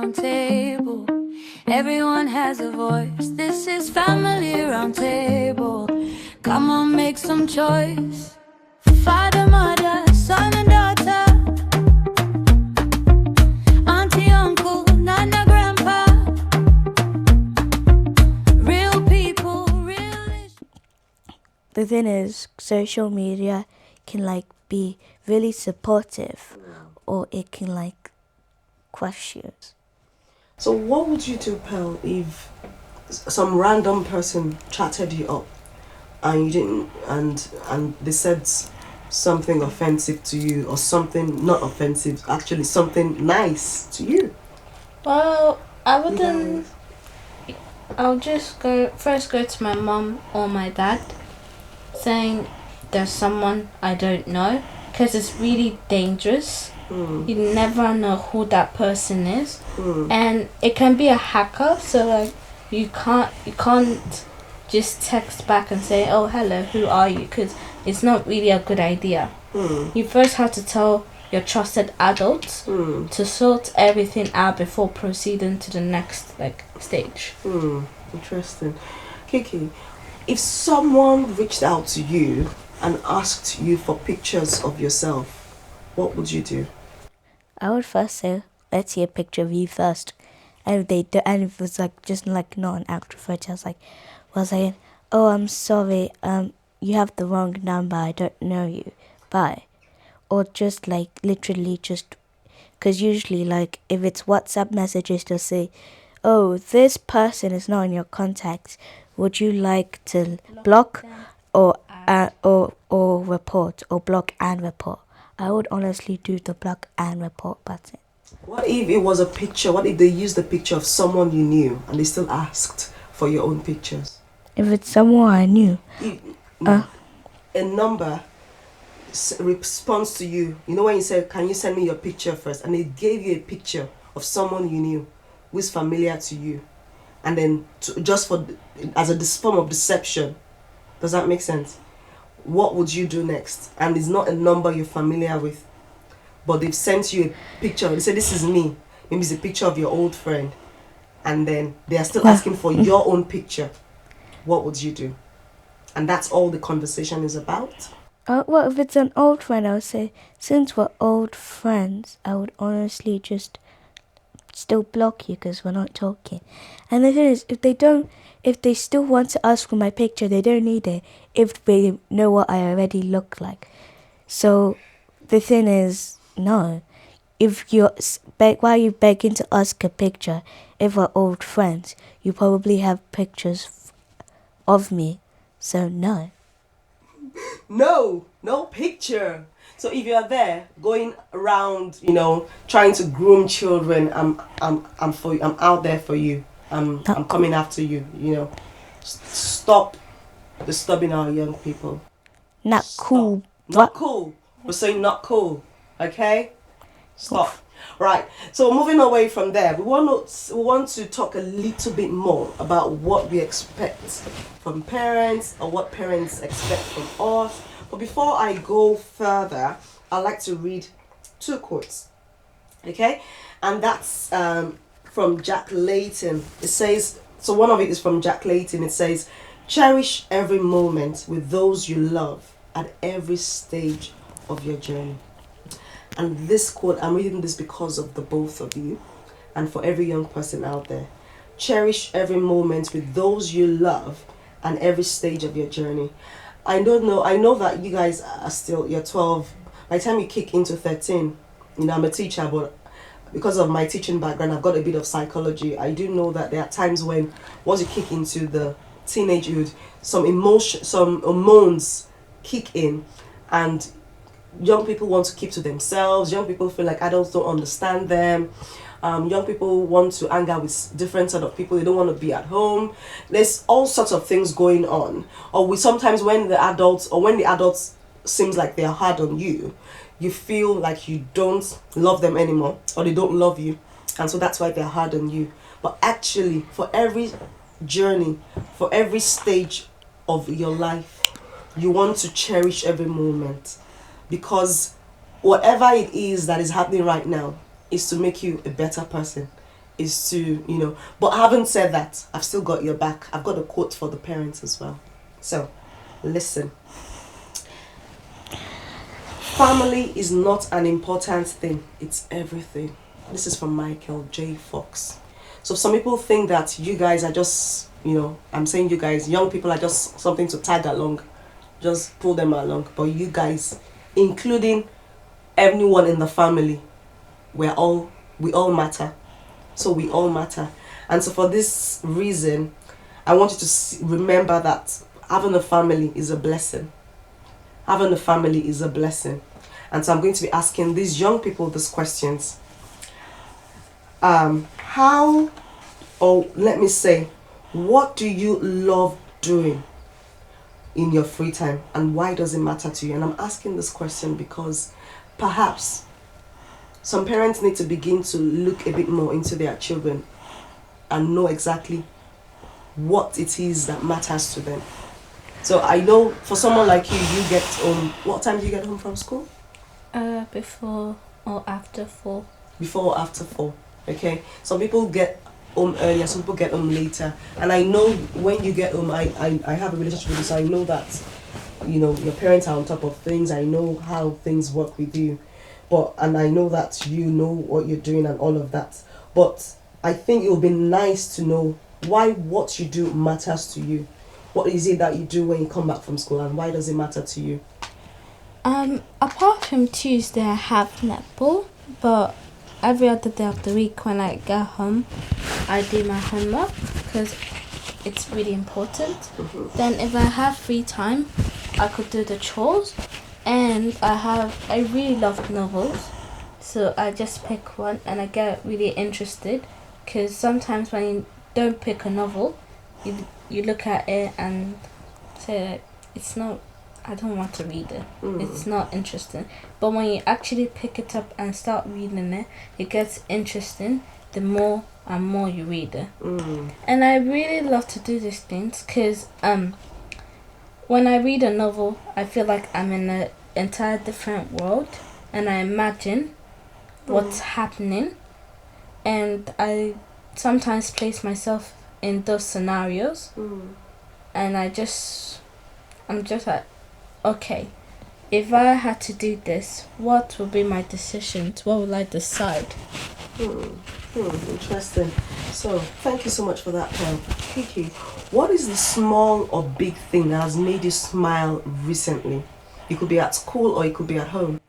round table. Everyone has a voice. This is family round table. Come on, make some choice. Father, mother, son and daughter, auntie, uncle, nana, grandpa. Real people, real issues. The thing is, social media can like be really supportive, or it can like crush you. So what would you do, Pearl, if some random person chatted you up and you didn't, and they said something offensive to you, or something not offensive, actually something nice to you? Well, I wouldn't. I'll just go to my mom or my dad, saying there's someone I don't know, because it's really dangerous. You never know who that person is, and it can be a hacker. So like you can't just text back and say, "Oh, hello, who are you?" Because it's not really a good idea. You first have to tell your trusted adults to sort everything out before proceeding to the next stage. Interesting. Kiki, if someone reached out to you and asked you for pictures of yourself, what would you do? I would first say, let's see a picture of you first. And if they do, and if it was like just like not an actual photo, I was saying, oh, I'm sorry, you have the wrong number, I don't know you, bye. Or just like literally just, because usually like if it's WhatsApp messages, they'll say, oh, this person is not in your contacts, would you like to block or report, or block and report? I would honestly do the block and report button. What if it was a picture? What if they used the picture of someone you knew and they still asked for your own pictures? If it's someone I knew, A number responds to you. You know when you said, can you send me your picture first? And they gave you a picture of someone you knew who is familiar to you. And then as a form of deception. Does that make sense? What would you do next? And it's not a number you're familiar with, but they've sent you a picture. They say, this is me. Maybe it's a picture of your old friend. And then they are still asking for your own picture. What would you do? And that's all the conversation is about. Well, if it's an old friend, I would say, since we're old friends, I would honestly just still block you because we're not talking. And the thing is, if they still want to ask for my picture, they don't need it if they know what I already look like. So the thing is, no. If why are you begging to ask a picture? If we're old friends, you probably have pictures of me. So no. No picture. So if you are there going around, trying to groom children, I'm out there for you. I'm coming after you. Stop disturbing our young people. Not cool. Not cool. We're saying not cool. Okay? Stop. Right. So moving away from there, we want to talk a little bit more about what we expect from parents, or what parents expect from us. But before I go further, I'd like to read 2 quotes. Okay? And that's from Jack Layton. It says, so one of it is from Jack Layton. It says, cherish every moment with those you love at every stage of your journey. And this quote, I'm reading this because of the both of you and for every young person out there. Cherish every moment with those you love and every stage of your journey. I know that you guys are still, you're 12. By the time you kick into 13, I'm a teacher, but because of my teaching background, I've got a bit of psychology. I do know that there are times when, once you kick into the teenagehood, some hormones kick in, and young people want to keep to themselves. Young people feel like adults don't understand them. Young people want to hang out with different sort of people. They don't want to be at home. There's all sorts of things going on. Or sometimes when the adults seems like they're hard on you, you feel like you don't love them anymore, or they don't love you, and so that's why they're hard on you. But actually, for every journey, for every stage of your life, you want to cherish every moment. Because whatever it is that is happening right now is to make you a better person. is to, but having said that, I've still got your back. I've got a quote for the parents as well. So, listen. Family is not an important thing, it's everything. This is from Michael J. Fox. So some people think that you guys are just, I'm saying you guys, young people are just something to tag along, just pull them along. But you guys, including everyone in the family, we all matter. So we all matter. And so for this reason, I want you to remember that having a family is a blessing. Having a family is a blessing. And so I'm going to be asking these young people these questions. What do you love doing in your free time, and why does it matter to you? And I'm asking this question because perhaps some parents need to begin to look a bit more into their children and know exactly what it is that matters to them. So I know for someone like you, you get home. What time do you get home from school? Before or after 4. Before or after 4. Okay. Some people get home earlier, some people get home later. And I know when you get home, I have a relationship with you, so I know that, your parents are on top of things. I know how things work with you. And I know that you know what you're doing and all of that. But I think it would be nice to know why what you do matters to you. What is it that you do when you come back from school, and why does it matter to you? Apart from Tuesday, I have netball, but every other day of the week when I get home, I do my homework because it's really important. Mm-hmm. Then if I have free time, I could do the chores, and I really love novels, so I just pick one and I get really interested, because sometimes when you don't pick a novel, you look at it and say, I don't want to read it. It's not interesting. But when you actually pick it up and start reading it, it gets interesting the more and more you read it. And I really love to do these things because when I read a novel, I feel like I'm in an entire different world, and I imagine what's happening, and I sometimes place myself in those scenarios, and I'm just like, okay, if I had to do this, what would be my decisions? What would I decide? Interesting. So, thank you so much for that, Kiki. What is the small or big thing that has made you smile recently? It could be at school or it could be at home.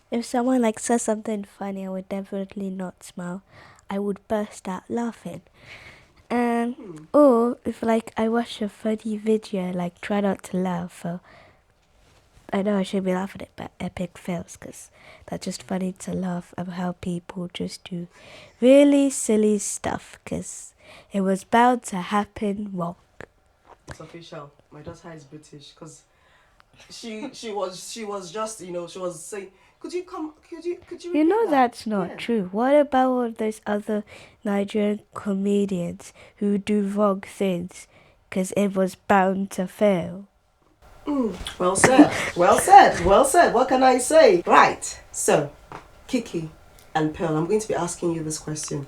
If someone says something funny, I would definitely not smile. I would burst out laughing. Or if I watch a funny video, try not to laugh. So I know I should be laughing at it, but epic fails, because that's just funny to laugh at how people just do really silly stuff, because it was bound to happen wrong. It's official. My daughter is British, because she was just, she was saying, could you that's not true. What about all those other Nigerian comedians who do wrong things because it was bound to fail? Well said. What can I say? Right. So, Kiki and Pearl, I'm going to be asking you this question.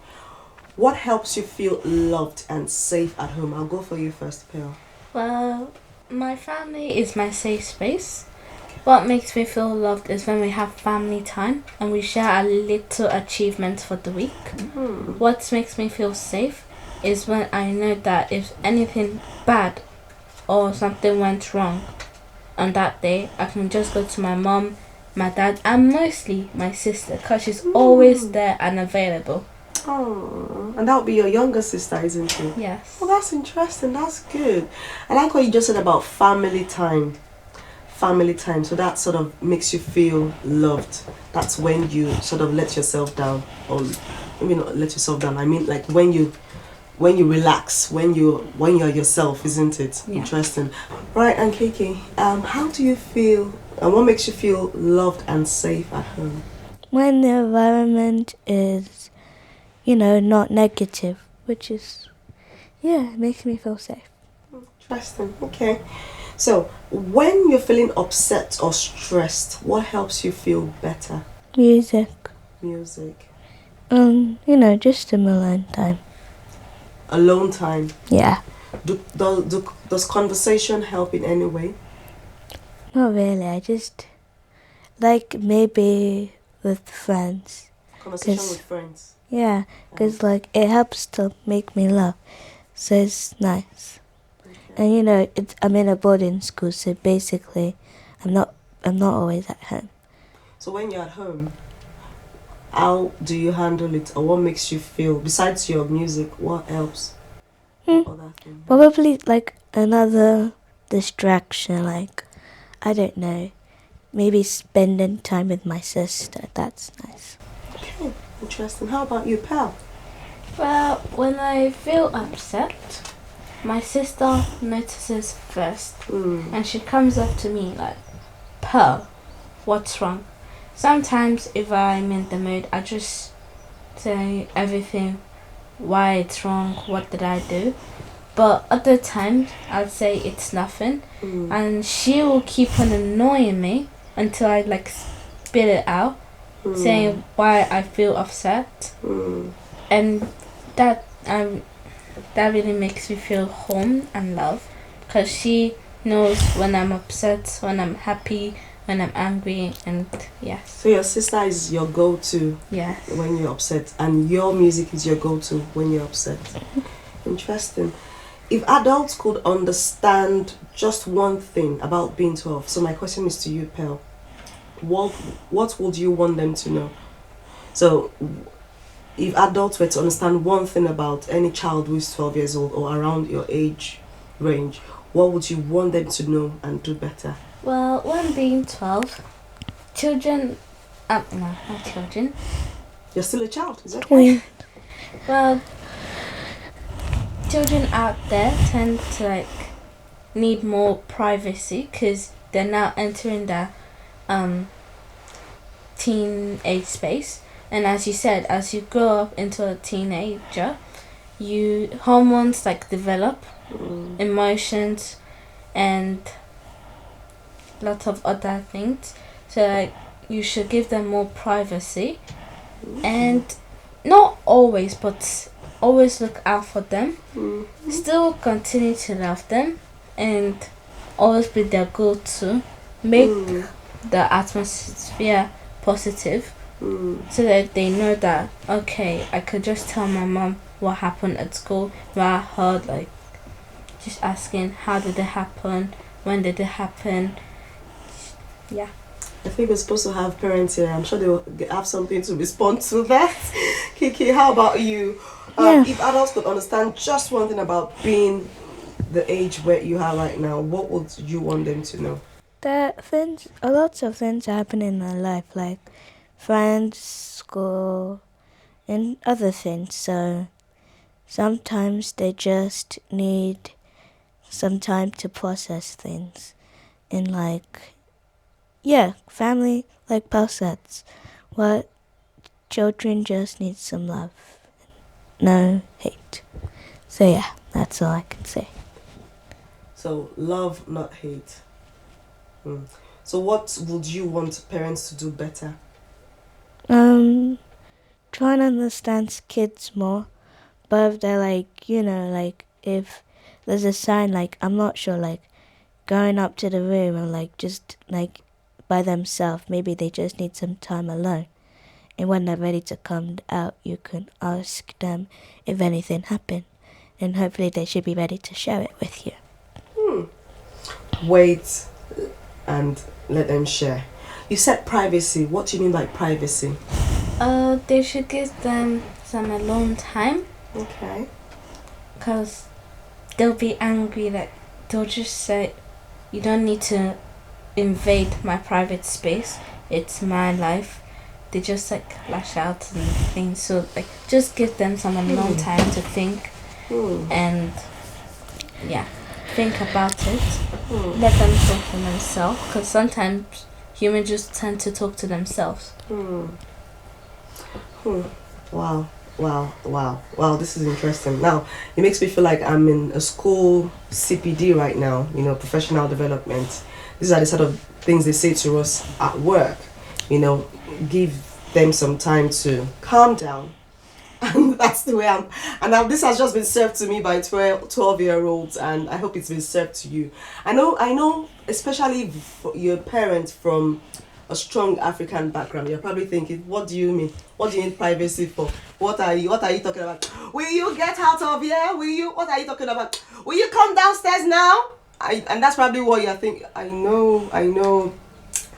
What helps you feel loved and safe at home? I'll go for you first, Pearl. Well, my family is my safe space. What makes me feel loved is when we have family time and we share our little achievements for the week. What makes me feel safe is when I know that if anything bad or something went wrong on that day, I can just go to my mom, my dad, and mostly my sister, because she's always there and available. Oh, and that would be your younger sister, isn't it? Yes. Oh, that's interesting. That's good. I like what you just said about family time. So that sort of makes you feel loved. That's when you sort of let yourself down, or maybe not let yourself down. I mean, when you relax, when you're yourself, isn't it? Yeah. Interesting. Right, and Kiki, how do you feel, and what makes you feel loved and safe at home? When the environment is, not negative, which is, it makes me feel safe. Interesting. Okay. So, when you're feeling upset or stressed, what helps you feel better? Music. Just some alone time. Alone time. Yeah. Does conversation help in any way? Not really. I just like maybe with friends. Conversation 'Cause- with friends. Yeah, because like it helps to make me laugh, so it's nice. Okay. And I'm in a boarding school, so basically, I'm not always at home. So when you're at home, how do you handle it, or what makes you feel? Besides your music, what helps? What other thing? Probably like another distraction, like I don't know, maybe spending time with my sister. That's nice. Okay, interesting. How about you, pal? Well, when I feel upset, my sister notices first, and she comes up to me like, "Pearl, what's wrong?" Sometimes, if I'm in the mood, I just say everything, why it's wrong, what did I do. But other times, I'll say it's nothing, and she will keep on annoying me until I like spit it out, saying why I feel upset, and that that really makes me feel home and love, because she knows when I'm upset, when I'm happy, when I'm angry, and yes. So your sister is your go-to Yes. when you're upset, and your music is your go-to when you're upset. Interesting. If adults could understand just one thing about being 12, so my question is to you, Pearl. What would you want them to know? So, if adults were to understand one thing about any child who is 12 years old or around your age range, what would you want them to know and do better? Well, when being 12, children, no, not children. You're still a child, is that okay? Twin. Well, children out there tend to need more privacy because they're now entering the teenage space, and as you said, as you grow up into a teenager, hormones develop, emotions, and lots of other things. So you should give them more privacy, and not always, but always look out for them. Still continue to love them, and always be their go-to. Make the atmosphere positive, so that they know that, okay, I could just tell my mom what happened at school, what I heard, just asking how did it happen, when did it happen. Yeah. I think we're supposed to have parents here. I'm sure they will have something to respond to that. Kiki, how about you? If adults could understand just one thing about being the age where you are right now, what would you want them to know? A lot of things happen in my life, like friends, school, and other things. So sometimes they just need some time to process things. And family, like Paul said, what children just need some love, no hate. So yeah, that's all I can say. So love, not hate. So what would you want parents to do better? Try and understand kids more, but if they're if there's a sign I'm not sure, going up to the room and just by themselves, maybe they just need some time alone. And when they're ready to come out, you can ask them if anything happened, and hopefully they should be ready to share it with you. Wait and let them share. You said privacy. What do you mean by privacy? They should give them some alone time. Okay. Because they'll be angry, they'll just say, you don't need to invade my private space, it's my life. They just lash out and things. So just give them some alone time to think, and think about it. Let them talk to themselves, because sometimes humans just tend to talk to themselves. Wow, this is interesting. Now, it makes me feel like I'm in a school CPD right now, professional development. These are the sort of things they say to us at work, give them some time to calm down And that's the way I'm. And now this has just been served to me by 12-year-olds, and I hope it's been served to you. I know, especially for your parents from a strong African background, you're probably thinking, what do you mean? What do you need privacy for? What are you talking about? Will you get out of here? What are you talking about? Will you come downstairs now? And that's probably what you're thinking. I know,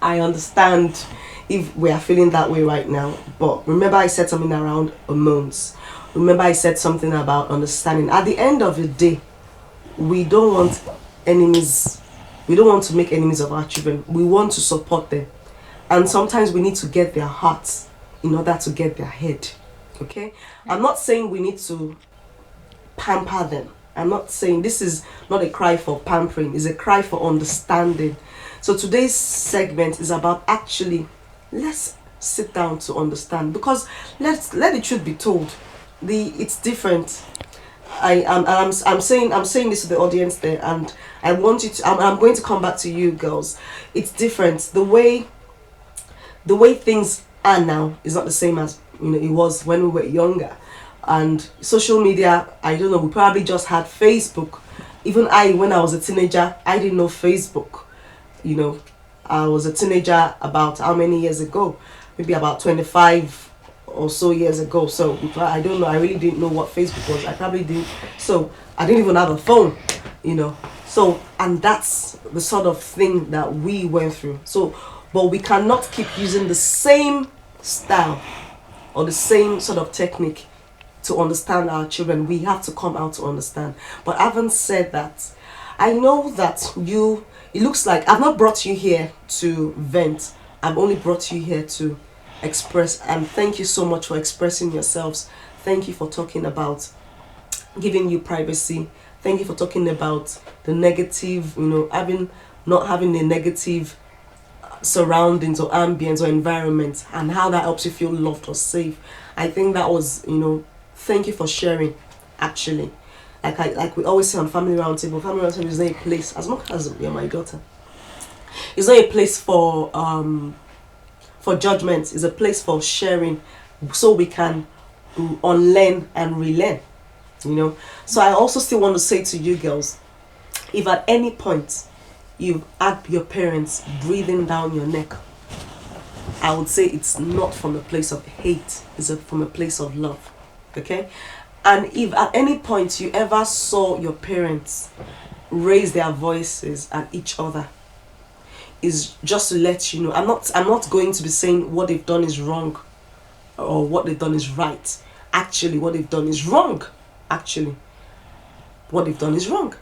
I understand if we are feeling that way right now. But remember I said something around hormones. Remember I said something about understanding. At the end of the day, we don't want enemies. We don't want to make enemies of our children. We want to support them. And sometimes we need to get their hearts in order to get their head. Okay? I'm not saying we need to pamper them. I'm not saying this is not a cry for pampering. It's a cry for understanding. So today's segment is about actually, let's sit down to understand. Because let the truth be told. It's different. I'm saying this to the audience there, and I want you to. I'm going to come back to you girls. It's different. The way things are now is not the same as it was when we were younger. And social media, I don't know, we probably just had Facebook. Even when I was a teenager, I didn't know Facebook. I was a teenager about how many years ago? Maybe about 25 or so years ago. So I don't know, I really didn't know what Facebook was. I probably didn't. So I didn't even have a phone, So, and that's the sort of thing that we went through. So, but we cannot keep using the same style or the same sort of technique to understand our children. We have to come out to understand. But having said that, I know that it looks like I've not brought you here to vent. I've only brought you here to express. And thank you so much for expressing yourselves. Thank you for talking about giving you privacy. Thank you for talking about the negative, not having a negative surroundings or ambience or environment, and how that helps you feel loved or safe. I think that was, thank you for sharing. Actually, like we always say on Family Roundtable is not a place, as much as you're my daughter, it's not a place for judgment. It's a place for sharing, so we can unlearn and relearn. So I also still want to say to you girls, if at any point you've had your parents breathing down your neck, I would say it's not from a place of hate, it's from a place of love. Okay? And if at any point you ever saw your parents raise their voices at each other, is just to let you know, I'm not going to be saying what they've done is wrong or what they've done is right. Actually, what they've done is wrong. Actually, what they've done is wrong.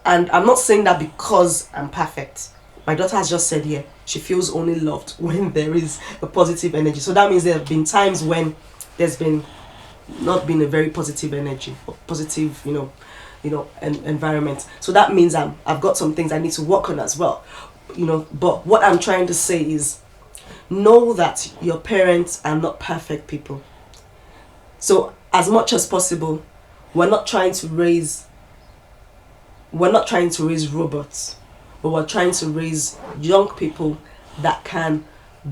And I'm not saying that because I'm perfect. My daughter has just said here, she feels only loved when there is a positive energy. So that means there have been times when there's been not been a very positive energy or positive, environment. So that means I've got some things I need to work on as well. But what I'm trying to say is, know that your parents are not perfect people. So as much as possible, we're not trying to raise robots, but we're trying to raise young people that can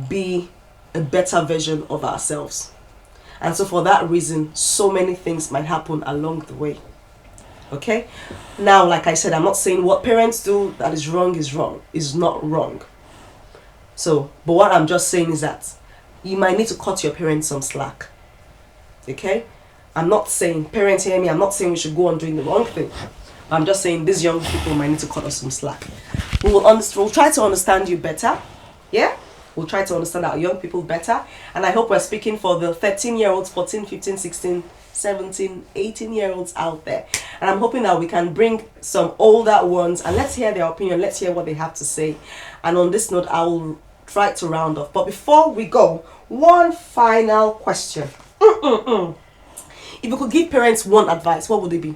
be a better version of ourselves. And so for that reason, so many things might happen along the way. Okay? Now, like I said, I'm not saying what parents do that is wrong, is not wrong. So, but what I'm just saying is that you might need to cut your parents some slack. Okay? I'm not saying, parents hear me, I'm not saying we should go on doing the wrong thing. I'm just saying these young people might need to cut us some slack. We'll try to understand you better. Yeah? We'll try to understand our young people better. And I hope we're speaking for the 13-year-olds, 14, 15, 16, 17, 18-year-olds out there. And I'm hoping that we can bring some older ones and let's hear their opinion. Let's hear what they have to say. And on this note, I will try to round off. But before we go, one final question. If you could give parents one advice, what would it be?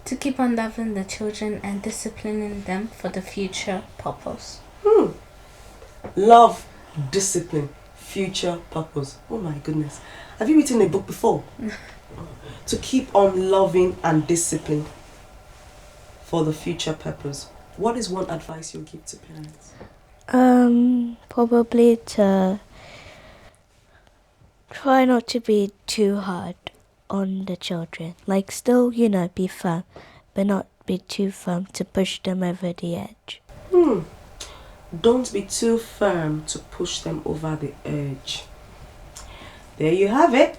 To keep on loving the children and disciplining them for the future purpose. Love, discipline, future purpose. Oh my goodness. Have you written a book before? To keep on loving and discipline for the future purpose. What is one advice you'll give to parents? Probably to try not to be too hard on the children. Like, still, be firm, but not be too firm to push them over the edge. Don't be too firm to push them over the edge. There you have it.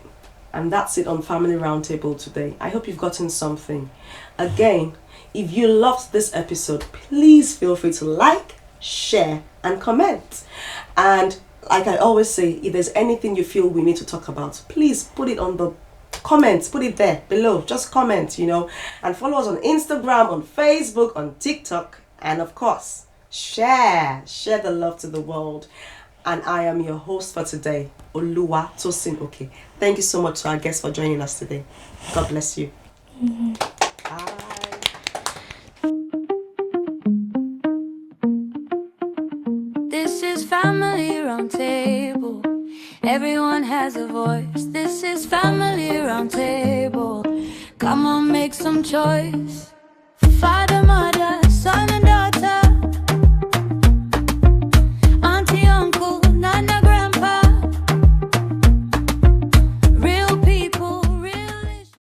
And that's it on Family Roundtable today. I hope you've gotten something. Again, if you loved this episode, please feel free to like, share, and comment. And like I always say, if there's anything you feel we need to talk about, please put it on the comments. Put it there below. Just comment, And follow us on Instagram, on Facebook, on TikTok. And of course, share the love to the world. And I am your host for today, Oluwa Tosin. Okay. Thank you so much to our guests for joining us today. God bless you. Bye. This is Family Roundtable. Everyone has a voice. This is Family Roundtable. Come on, make some choice. Father, mother,